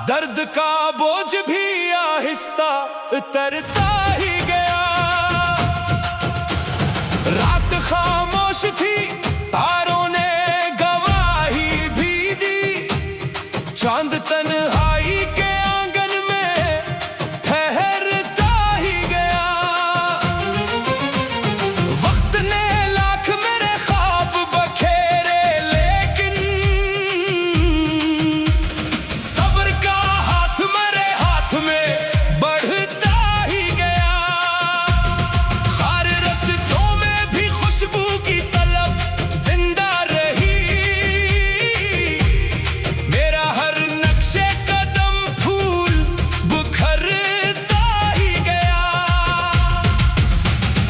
दर्द का बोझ भी आहिस्ता उतरता ही गया। रात खामोश थी, तारों ने गवाही भी दी। चांद तन्हाई के आंगन में ठहरता ही गया। वक्त ने लाख मेरे ख्वाब बखेरे, लेकिन सब्र का हाथ मेरे हाथ में बढ़ता ही गया। हर रस्तों में भी खुशबू की तलब जिंदा रही। मेरा हर नक्शे कदम फूल बुखरता ही गया।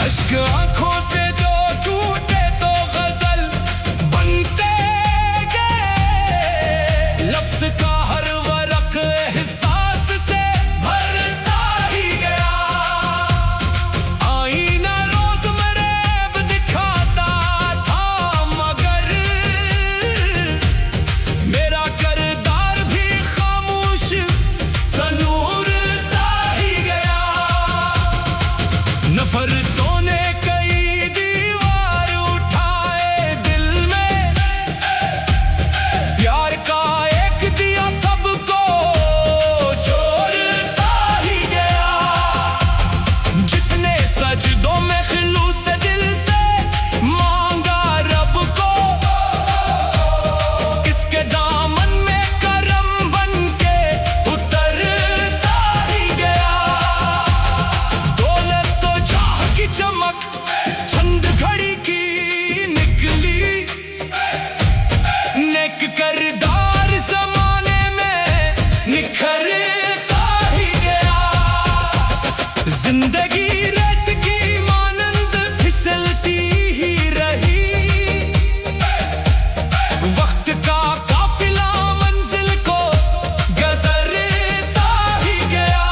अश्क आंखों से जो टूटे तो गजल बनते गए। लफ्ज का हर वरक एहसास से भरता ही गया। आईना रोज मरेब दिखाता था, मगर मेरा किरदार भी खामोश सनूरता ही गया। नफरतों ने कई दीवार उठाए दिल में। प्यार का एक दिया सबको जोड़ता ही गया। जिसने सजदों में खिलूस से दिल से मांगा रब को, किसके दामन में करम बन के उतरता ही गया। दौलत तो चाह की चमक चंद घड़ी की निकली। नेक करदार जमाने में निखरता ही गया। जिंदगी रेत की मानंद फिसलती ही रही। वक्त का काफिला मंजिल को गुजरता ही गया।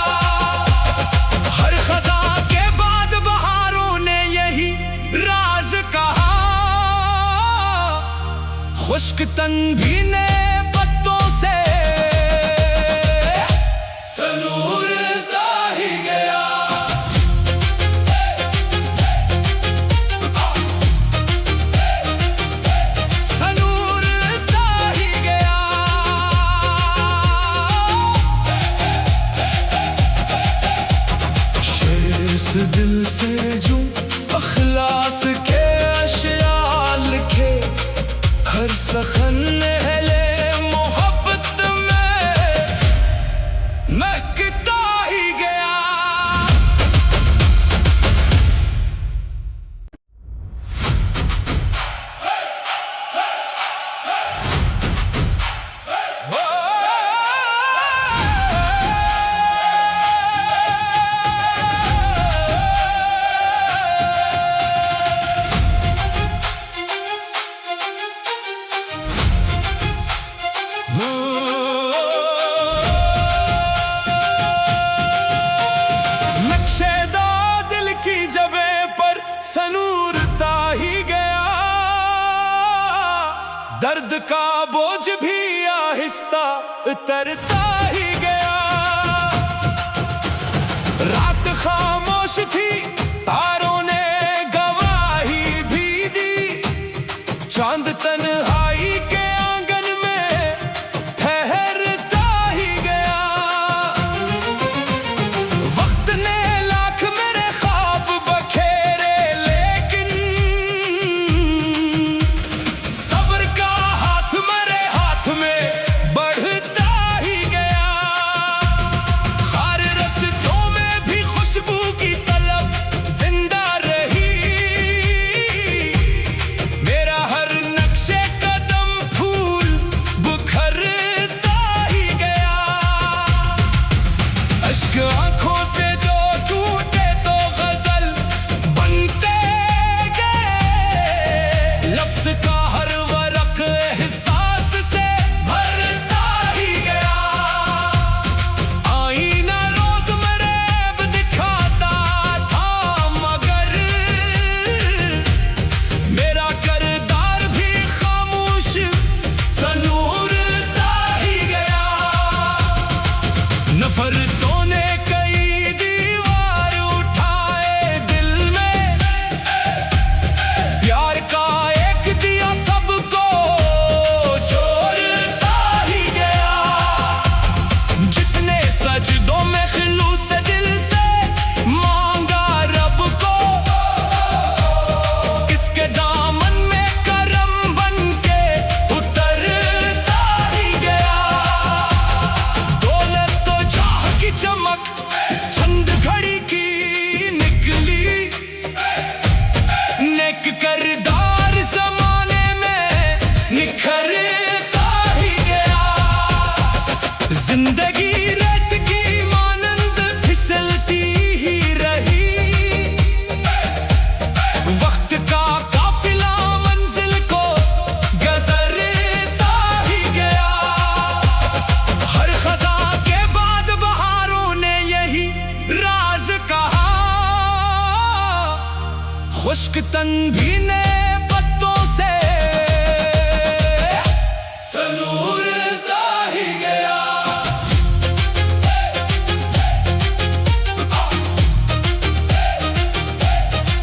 हर खजा के बाद बहारों ने यही राज कहा। खुश्क तन भी ने पत्तों से सनूरता ही गया। सनूरता ही गया। शेर इस दिल से जो अखलास के अशयार लिखे। हर सखन नहले मोहब्बत में महकता ही गया। नक्शेदा दिल की जबे पर सनूरता ही गया। दर्द का बोझ भी आहिस्ता उतरता ही गया। रात खामोश थी, तारों ने गवाही भी दी। चांद तन्हाई के आंगन में ठहरता ही गया। वक्त ने लाख मेरे ख्वाब बखेरे, लेकिन सब्र का हाथ मेरे हाथ में बढ़ता ही गया। खुशकतन भीने पत्तों से सनूरता ही गया।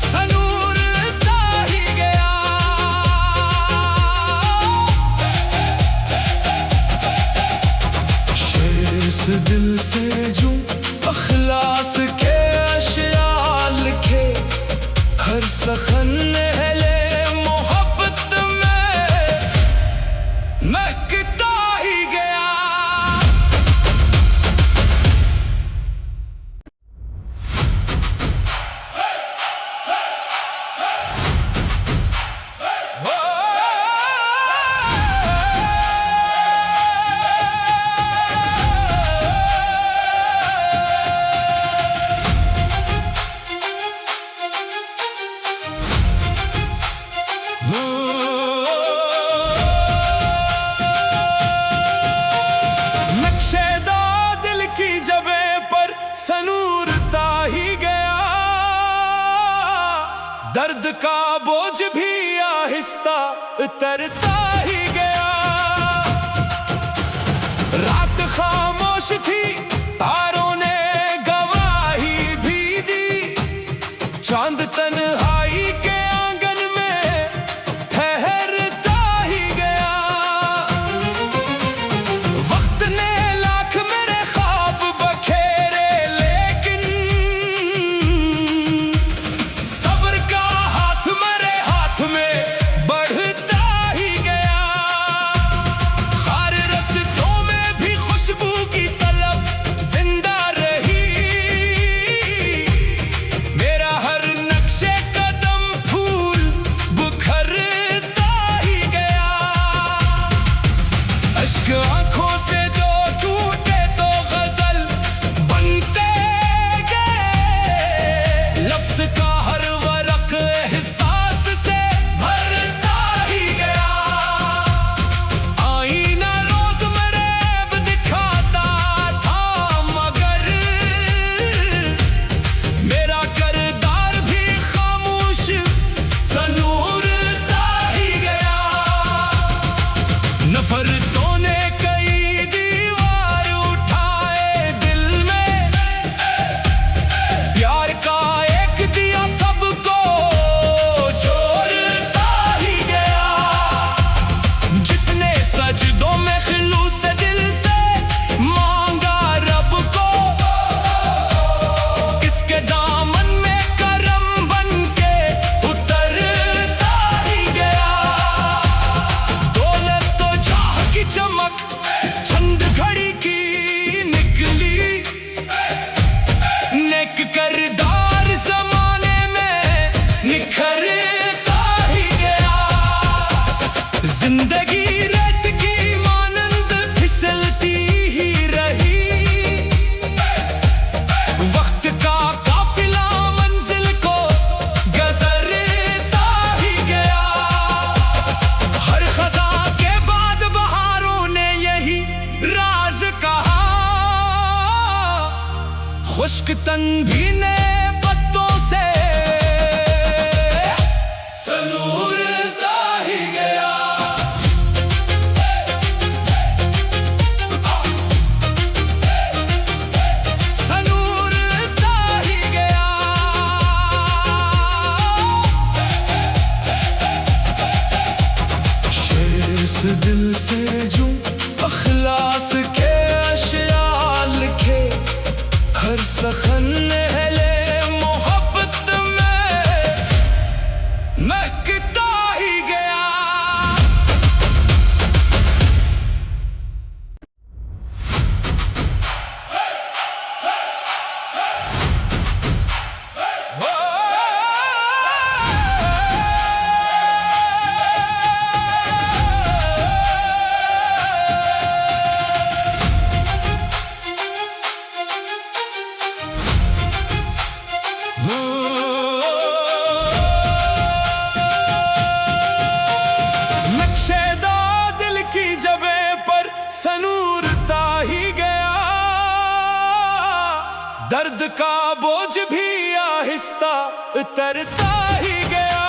सनूरता ही गया। शेर इस दिल से जो अखलास के अशयार लिखे, हर सखन अहले मोहब्बत में महकता ही गया। नक्शेदा दिल की जबे पर सनूरता ही गया। दर्द का बोझ भी आहिस्ता उतरता ही गया। रात खामोश थी, तारों ने गवाही भी दी। चांद तन्हाई के आंगन में ठहरता ही गया। वक्त ने लाख मेरे ख्वाब बखेरे, लेकिन सब्र का हाथ मेरे हाथ में बढ़ता ही गया। हर रस्तों में भी खुशबू की तलब जिंदा रही। मेरा हर नक्शे कदम फूल बुखरता ही गया। अश्क आंखों से जो टूटे तो गजल बनते गए। लफ्ज का हर वरक एहसास से भरता ही गया। आईना रोज मरेब दिखाता था, मगर मेरा किरदार भी खामोश सनूरता ही गया। नफरतों ने कई दीवार उठाए दिल में। प्यार का एक दिया सबको जोड़ता ही गया। जिसने सजदों में खिलूस दिल से मांगा रब को, किसके दामन में करम बन के उतरता ही गया। दौलत तो चाह की चमक चंद घड़ी की निकली। नेक करदार जमाने में निखरता ही गया। जिंदगी रेत की मानंद फिसलती ही रही। वक्त का काफिला मंजिल को गुजरता ही गया। हर खजा के बाद बहारों ने यही राज कहा। खुश्क तन भीने पत्तों से सनूरता ही गया। सनूरता ही गया। शेर इस दिल से जो अखलास के अशयार लिखे, हर सखन अहले मोहब्बत में महकता ही गया। दर्द का बोझ भी आहिस्ता उतरता ही गया।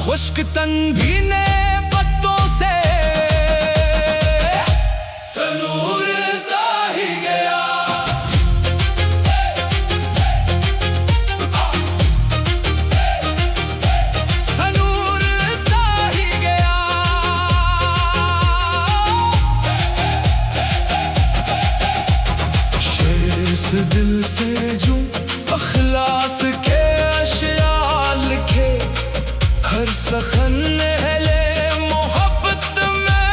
खुश्क तन भीने पत्तों से सनूरता ही गया। सनूरता ही गया। शेर इस दिल से जो अखलास के अशयार लिखे, हर सखन अहले मोहब्बत में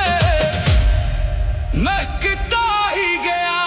महकता ही गया।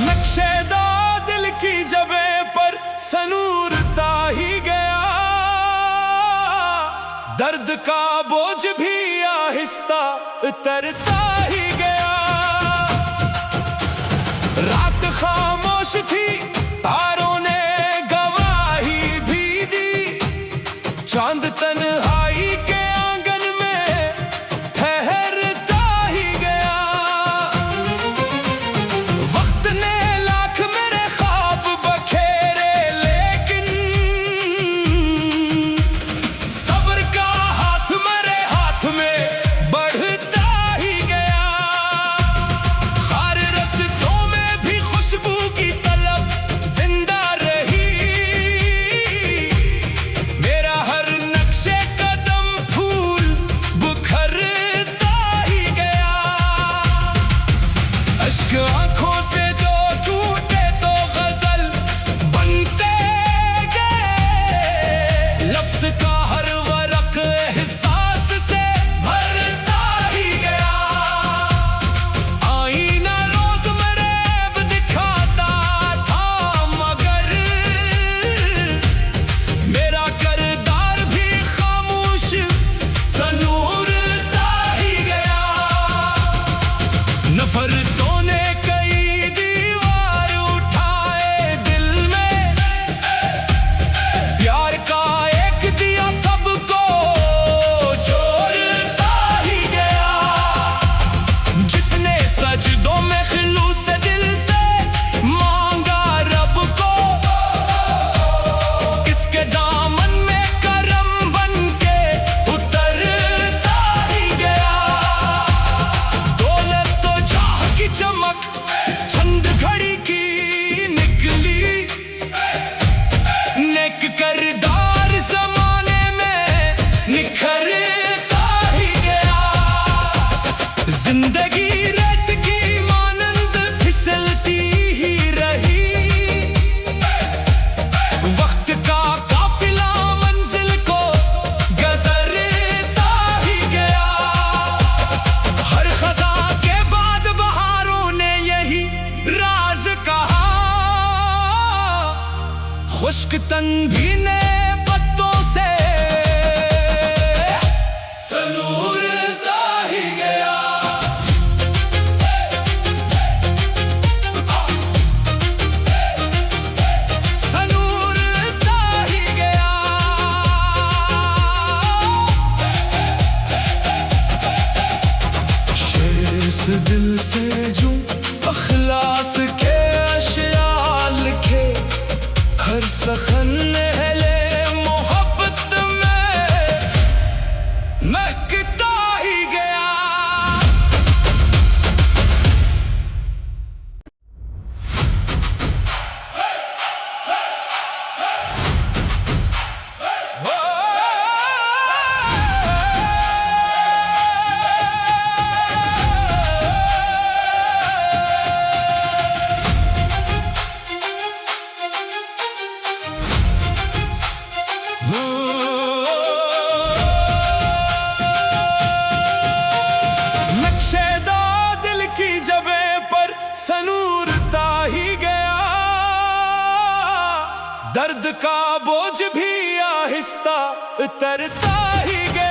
नक्शेदा दिल की जबे पर सनूरता ही गया। दर्द का बोझ भी आहिस्ता उतरता ही गया। रात खामोश थी, तारों ने गवाही भी दी। चांद तन्हाई के आंगन में ठहरता ही गया। वक्त ने लाख मेरे ख्वाब बखेरे, लेकिन सब्र का हाथ मेरे हाथ में बढ़ता ही गया। हर रस्तों में भी खुशबू की तलब जिंदा रही। मेरा हर नक्शे कदम फूल बुखरता ही गया। अश्क आंखों से जो टूटे तो गजल बनते गए। लफ्ज का हर वरक एहसास से भरता ही गया। आईना रोज मरेब दिखाता था, मगर मेरा किरदार भी खामोश सनूरता ही गया। नफरतों ने कई दीवार उठाए दिल में। प्यार का एक दिया सबको जोड़ता ही गया। जिसने सजदों में खिलूस दिल से मांगा रब को, किसके दामन में करम बन के उतरता ही गया। दौलत तो जाह की चमक चंद घड़ी की निकली। नेक करदार जमाने में निखरता ही गया। जिंदगी रेत की मानंद फिसलती ही रही। वक्त का काफिला मंजिल को गुजरता ही गया। हर खजा के बाद बहारों ने यही राज कहा। खुश्क तन भीने पत्तों से सनूरता ही गया। सनूरता ही गया। शेर इस दिल से जो अखलास के अशयार लिखे, हर सखन अहले मोहब्बत में महकता ही गया। दर्द का बोझ भी आहिस्ता उतरता ही गया।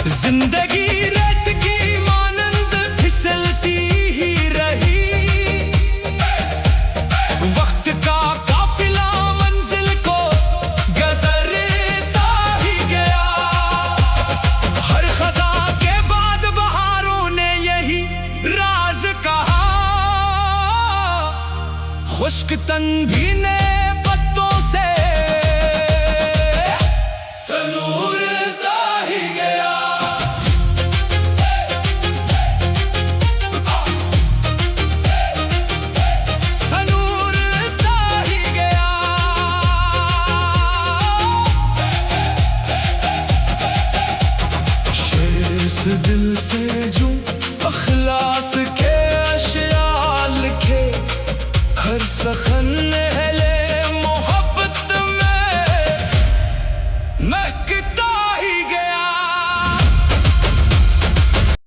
जिंदगी रेत की मानंद फिसलती ही रही। वक्त का काफिला मंजिल को गुजरता ही गया। हर खजा के बाद बहारों ने यही राज कहा। खुश्क तन भीने पत्तों से सनूरता ही गया। सनूरता ही गया। शेर इस दिल